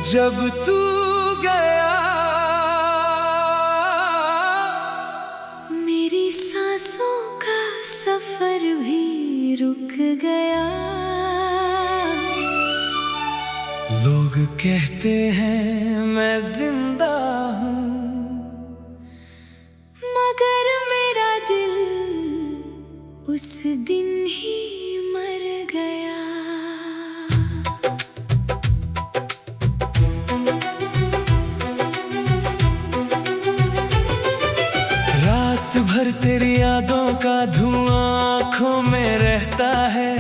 जब तू गया मेरी सांसों का सफर भी रुक गया। लोग कहते हैं मैं जिंदा हूँ, मगर मेरा दिल उस दिन ही मर गया। रात भर तेरी यादों का धुआं आँखों में रहता है।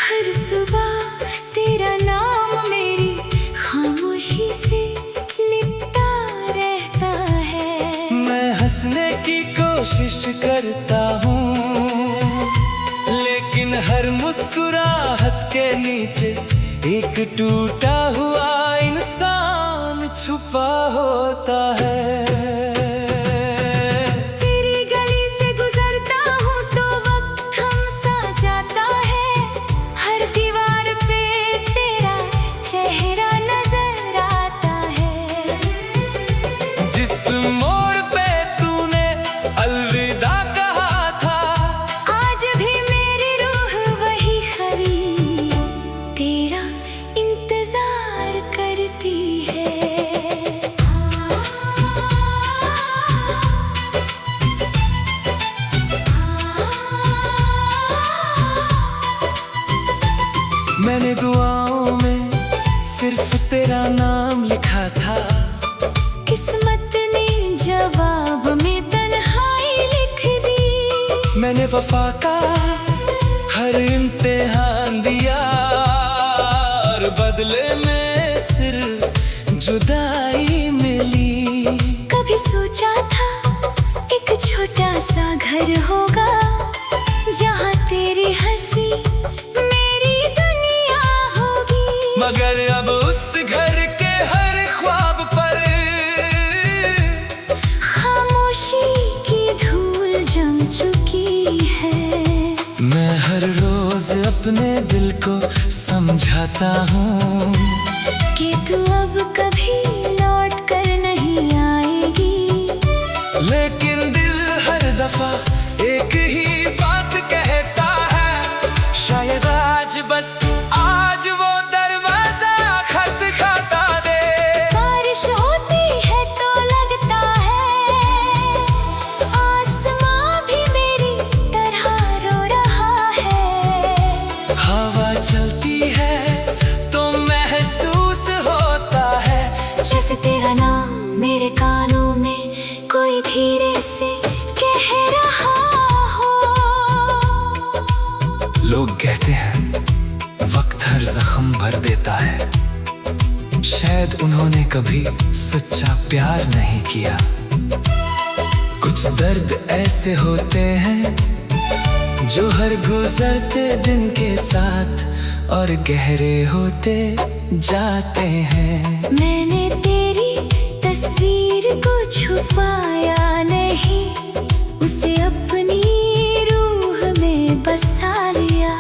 हर सुबह तेरा नाम मेरी खामोशी से लिपटा रहता है। मैं हंसने की कोशिश करता हूँ, लेकिन हर मुस्कुराहट के नीचे एक टूटा हुआ इंसान छुपा होता है। तेरी गली से गुजरता हूँ तो वक्त थम सा जाता है। हर दीवार पे तेरा चेहरा नजर आता है। जिस मोड़ पे तूने अलविदा कहा था, आज भी मेरी रूह वही खड़ी तेरा इंतजार करती है। मैंने दुआओं में सिर्फ तेरा नाम लिखा था। किस्मत ने जवाब में तन्हाई लिख दी। मैंने वफा का हर इम्तिहान दिया, और बदले में सिर्फ जुदाई मिली। कभी सोचा था एक छोटा सा घर होगा, जहाँ तेरी हंसी मेरी दुनिया होगी। मगर अब उस घर के हर ख्वाब पर खामोशी की धूल जम चुकी है। मैं हर रोज अपने दिल को समझाता हूँ कि तू अब कभी लौट कर नहीं आएगी। लेकिन दिल हर दफा एक ही बात कहता है, शायद आज बस आज वो दरवाजा खटखटा दे। बारिश होती है तो लगता है आसमां भी मेरी तरह रो रहा है। हवा चलती है तो महसूस होता है, जैसे तेरा नाम मेरे कानों में कोई धीरे से कह रहा हो। लोग कहते हैं वक्त हर जख्म भर देता है, शायद उन्होंने कभी सच्चा प्यार नहीं किया। कुछ दर्द ऐसे होते हैं जो हर गुजरते दिन के साथ और गहरे होते जाते हैं। मैंने तेरी तस्वीर को छुपाया नहीं, उसे अपनी रूह में बसा लिया।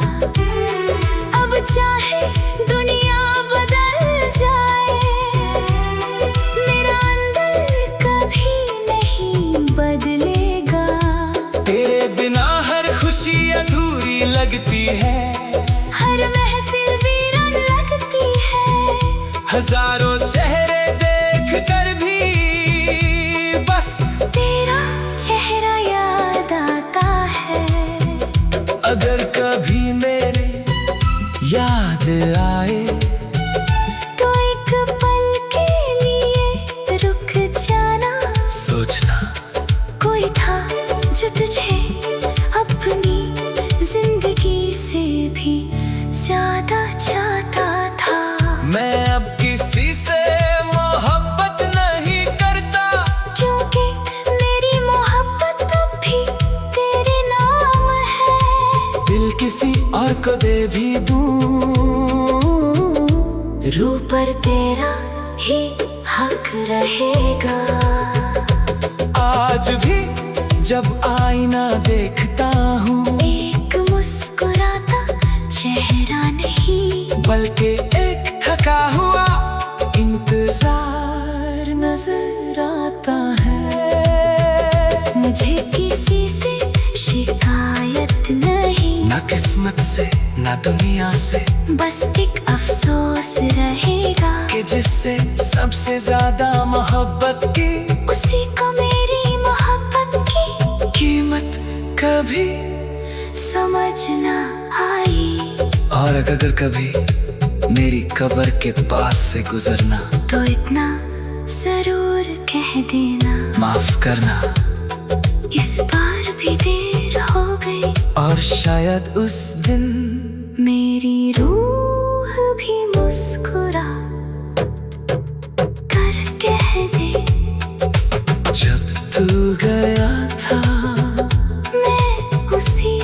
अब चाहे दुनिया बदल जाए, मेरा अंदर कभी नहीं बदलेगा। तेरे बिना हर खुशी अधूरी लगती है, हर महफिल वीरान लगती है। हजारों चेहरे देख कर भी बस तेरा चेहरा याद आता है। अगर कभी मेरे याद आए तो एक पल के लिए रुक जाना। सोचना कोई था जो तुझे अपनी जिंदगी से भी ज्यादा चाहता था। मैं अब किसी से मोहब्बत नहीं करता, क्योंकि मेरी मोहब्बत अब भी तेरे नाम है। दिल किसी और को दे भी दूं, रूह पर तेरा ही हक रहेगा। आज भी जब आईना देखता हूँ, एक मुस्कुराता चेहरा नहीं, बल्कि एक थका थका हुआ इंतजार नजर आता है। मुझे किसी से शिकायत नहीं, ना किस्मत से ना दुनिया से, बस एक अफसोस रहेगा कि जिससे सबसे ज्यादा मोहब्बत की, उसी को मेरी मोहब्बत की कीमत कभी समझ ना आई। और अगर कभी मेरी कब्र के पास से गुजरना, तो इतना जरूर कह देना, माफ करना इस बार भी देर हो गई। और शायद उस दिन मेरी रूह भी मुस्कुरा कर कह दे, जब तू गया था मैं उसी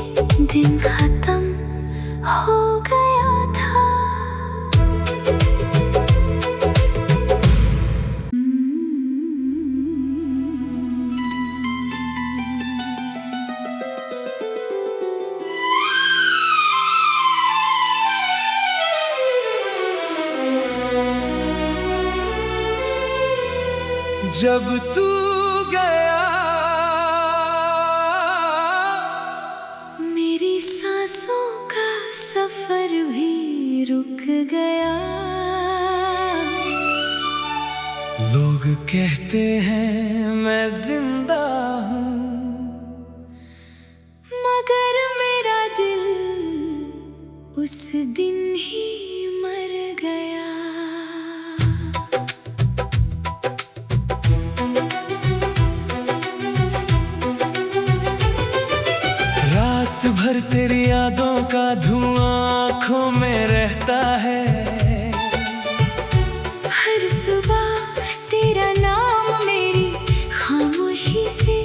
दिन खत्म हो गया था। जब तू गया मेरी सांसों का सफर भी रुक गया। लोग कहते हैं मैं जिंदा हूँ, मगर मेरा दिल उस दिन ही मर गया। रात भर तेरी यादों का धुआं आँखों में रहता है। हर सुबह तेरा नाम मेरी खामोशी से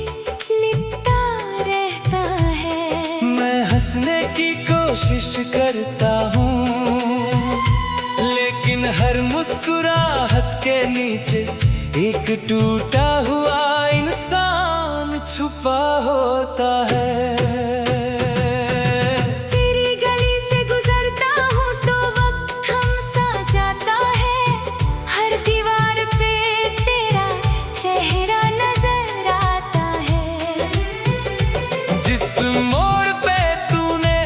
लिपटा रहता है। मैं हंसने की कोशिश करता हूँ, लेकिन हर मुस्कुराहट के नीचे एक टूटा हुआ इंसान छुपा होता है। तेरी गली से गुजरता हूँ तो वक्त थम सा जाता है। हर दीवार पे तेरा चेहरा नजर आता है। जिस मोड़ पे तूने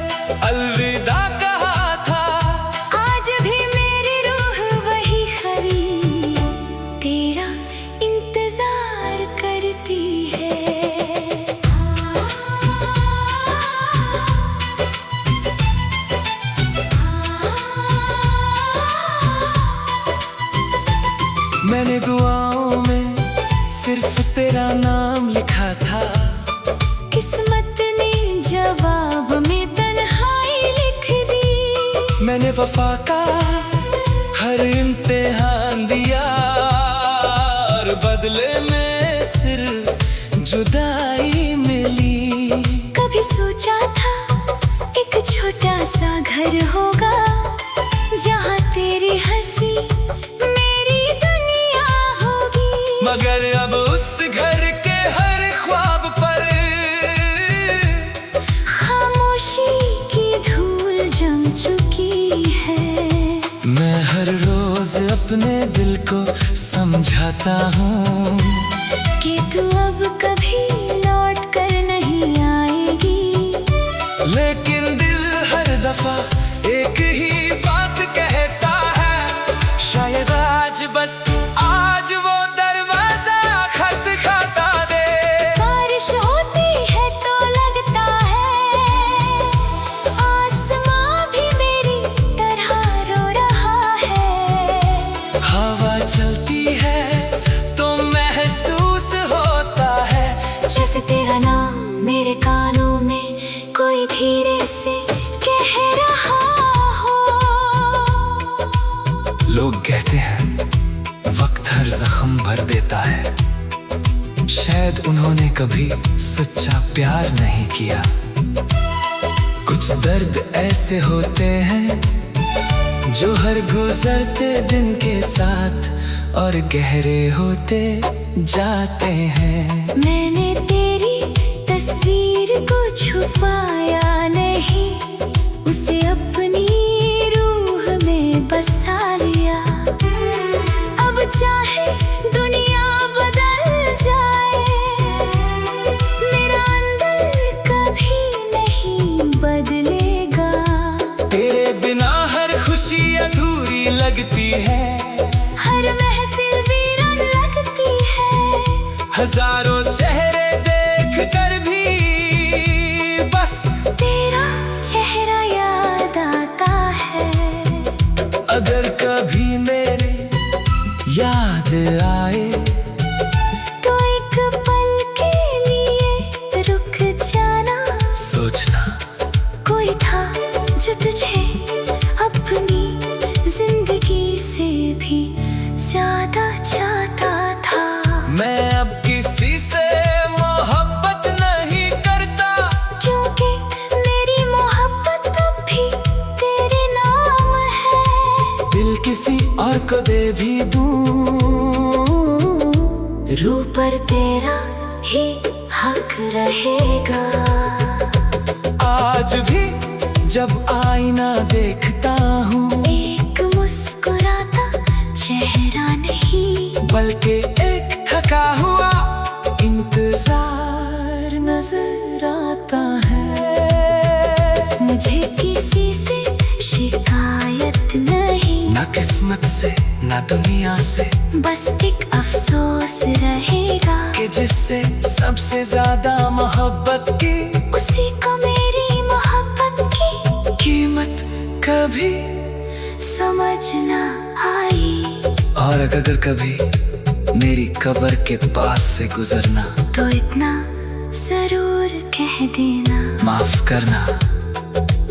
अलविदा कहा था, आज भी मेरी रूह वही खड़ी तेरा इंतजार करती है। मैंने दुआओं में सिर्फ तेरा नाम लिखा था। किस्मत ने जवाब में तन्हाई लिख दी। मैंने वफा का हर इम्तिहान दिया, और बदले में सिर्फ जुदाई मिली। कभी सोचा था एक छोटा सा घर होगा, जहाँ तेरी हंसी मेरी दुनिया होगी। मगर अब उस घर के हर ख्वाब पर खामोशी की धूल जम चुकी है। मैं हर रोज अपने दिल को समझाता हूँ कि तू अब कभी लौट कर नहीं आएगी। लेकिन दिल हर दफा एक ही बात कहता है, शायद आज बस आज वो दरवाजा खटखटा दे। बारिश होती है तो लगता है आसमां भी मेरी तरह रो रहा है। हवा चलती है तो महसूस होता है, जैसे तेरा नाम मेरे कानों में कोई धीरे से कह रहा हो। लोग कहते हैं वक्त हर जख्म भर देता है, शायद उन्होंने कभी सच्चा प्यार नहीं किया। कुछ दर्द ऐसे होते हैं जो हर गुजरते दिन के साथ और गहरे होते जाते हैं। मैंने तेरी तस्वीर को छुपाया नहीं, उसे अपनी रूह में बसा लिया। सी लगती है, हर महफिल वीरान लगती है। हजारों चेहरे देख कर भी बस तेरा चेहरा याद आता है। अगर कभी मेरी याद आए तो एक पल के लिए रुक जाना। सोचना कोई था जो तुझे अपनी जिंदगी से भी ज्यादा चाहता था। मैं अब किसी से मोहब्बत नहीं करता, क्योंकि मेरी मोहब्बत अब भी तेरे नाम है। दिल किसी और को दे भी दूं, रूह पर तेरा ही हक रहेगा। आज भी जब आईना देखता हूँ, एक मुस्कुराता चेहरा नहीं, बल्कि एक थका हुआ इंतजार नजर आता है। मुझे किसी से शिकायत नहीं, ना किस्मत से ना दुनिया से, बस एक अफसोस रहेगा कि जिससे सबसे ज्यादा मोहब्बत की, उसी को मेरी मोहब्बत की कीमत कभी समझ न आई। और अगर कभी मेरी कब्र के पास से गुजरना, तो इतना जरूर कह देना, माफ करना।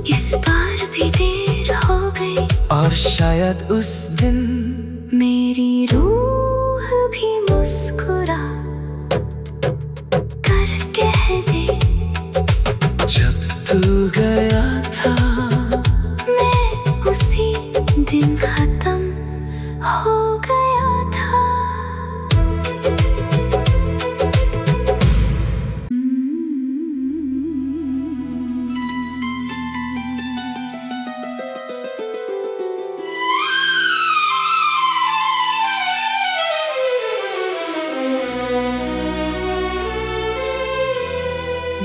इस बार भी देर हो गई, और शायद उस दिन मेरी रूह भी मुस्कुरा कर कह दे, जब तू गया था मैं उसी दिन खत्म हो गया था।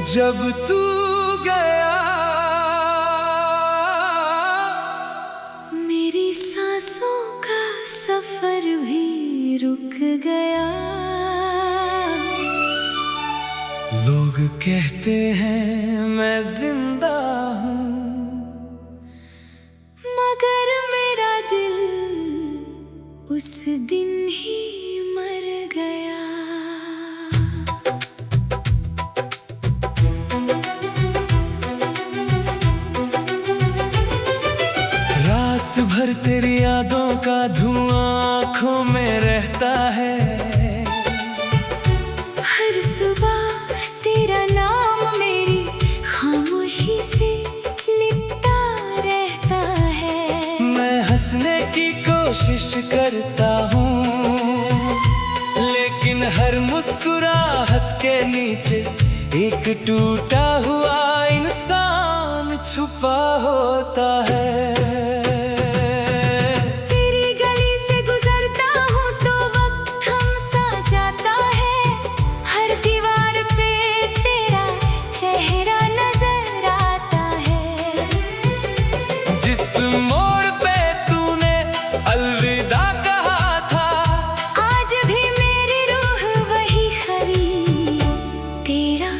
जब तू गया मेरी सांसों का सफर भी रुक गया। लोग कहते हैं मैं जिंदा हूँ, मगर मेरा दिल उस दिन ही मर गया। रात भर तेरी यादों का धुआं आँखों में रहता है, हर सुबह तेरा नाम मेरी खामोशी से लिपटा रहता है। मैं हंसने की कोशिश करता हूँ, लेकिन हर मुस्कुराहट के नीचे एक टूटा हुआ इंसान छुपा होता है। तेरी गली से गुजरता हूँ तो वक्त थम सा जाता है, हर दीवार पे तेरा चेहरा नजर आता है। जिस मोड़ पे तूने अलविदा कहा था, आज भी मेरी रूह वही खड़ी तेरा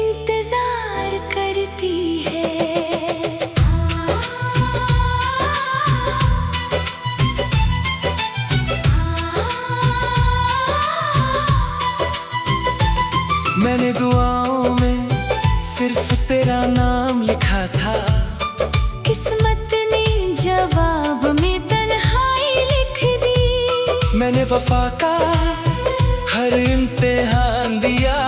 इंतजार करती है। मैंने दुआओं में सिर्फ तेरा नाम लिखा था, किस्मत ने जवाब में तन्हाई लिख दी। मैंने वफा का हर इम्तिहान दिया,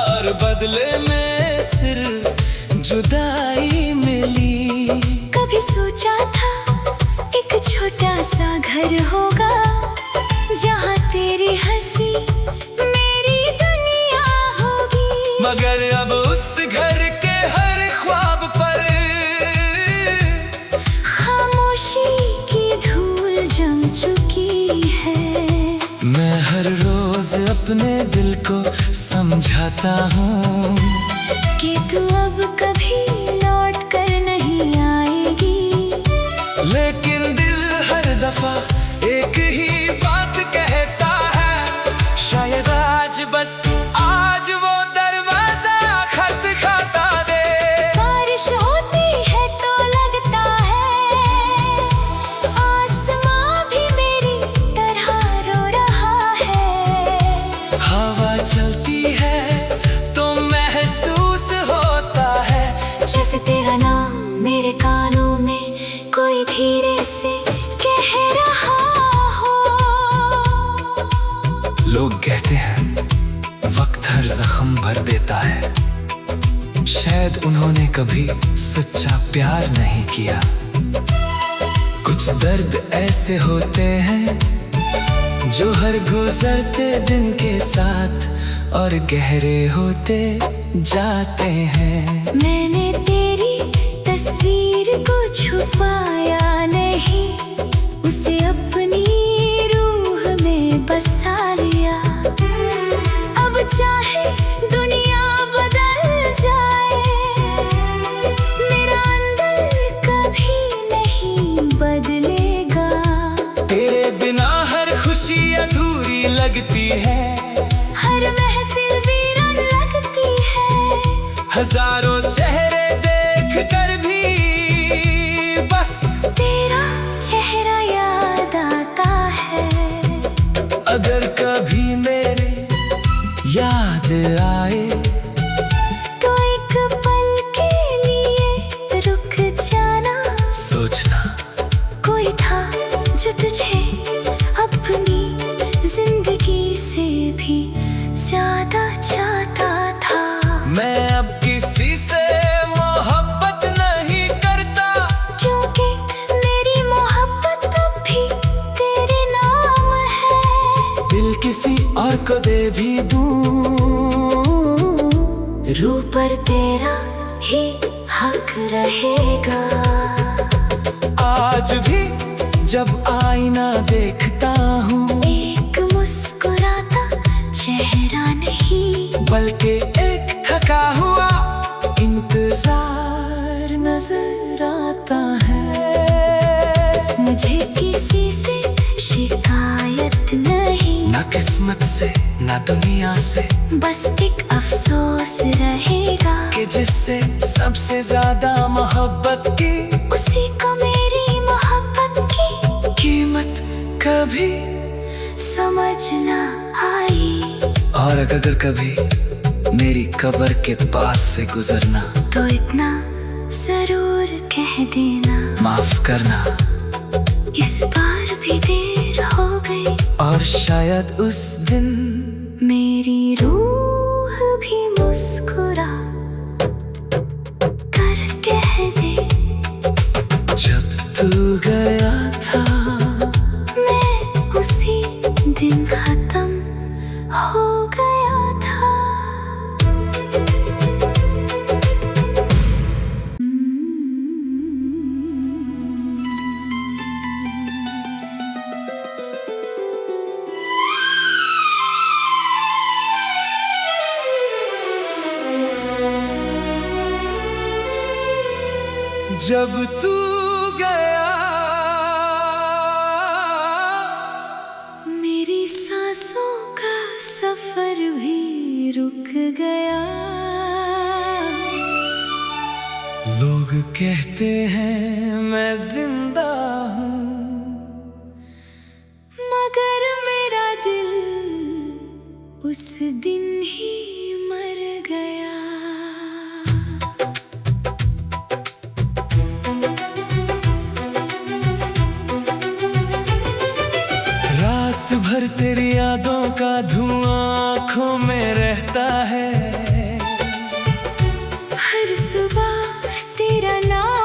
और बदले में सिर्फ जुदाई मिली। कभी सोचा था एक छोटा सा घर होगा, जहाँ तेरी हंसी मेरी दुनिया होगी। मगर अब उस घर के हर ख्वाब पर खामोशी की धूल जम चुकी है। मैं हर रोज अपने दिल को समझाता हूँ कि तू अब कभी लौट कर नहीं आएगी, लेकिन दिल दफा एक ही बात कहता है, शायद आज बस आज वो दरवाजा खत खाता दे। बारिश होती है तो लगता है आसमां भी मेरी तरह रो रहा है। हवा चलती है तो महसूस होता है, जैसे तेरा नाम मेरे कानों में कोई धीरे से कह रहा हो। लोग कहते हैं वक्त हर जख्म भर देता है, शायद उन्होंने कभी सच्चा प्यार नहीं किया। कुछ दर्द ऐसे होते हैं जो हर गुजरते दिन के साथ और गहरे होते जाते हैं। मैंने तेरी तस्वीर को छुपाया नहीं, उसे अपनी रूह में बसा लिया। अब चाहे दुनिया बदल जाए, मेरा अंदर कभी नहीं बदलेगा। तेरे बिना हर खुशी अधूरी लगती है, हर महफिल वीरान लगती है। हजारों चेहरे देख कर भी बस तेरा चेहरा याद आता है। अगर कभी मेरे याद आए तो एक पल के लिए रुक जाना। सोचना कोई था जो तुझे अपनी जिंदगी से भी ज्यादा चाहता था। मैं अब किसी से मोहब्बत नहीं करता, क्योंकि मेरी मोहब्बत अब भी तेरे नाम है। दिल किसी और को दे भी दूं, रूह पर तेरा ही हक रहेगा। आज भी जब आईना देखता हूँ, एक मुस्कुराता चेहरा नहीं, बल्कि एक थका हुआ इंतजार नजर आता है। मुझे किसी से शिकायत नहीं, ना किस्मत से ना दुनिया से, बस एक अफसोस रहेगा कि जिससे सबसे ज्यादा मोहब्बत की, उसी को मेरी मोहब्बत की कीमत कभी। समझ न आई। और अगर कभी मेरी कब्र के पास से गुजरना, तो इतना जरूर कह देना, माफ करना। इस बार भी देर हो गई, और शायद उस दिन मेरी रूह भी मुस्कुरा कर कह दे, जब तू गया था मैं उसी दिन खत्म हो गया था। जब तू गया, मेरी सांसों का सफर भी रुक गया। लोग कहते हैं मैं जिंदा हूँ, मगर मेरा दिल उस दिन ही मर गया। रात भर तेरी यादों का धुआं आँखों में रहता है, हर सुबह तेरा नाम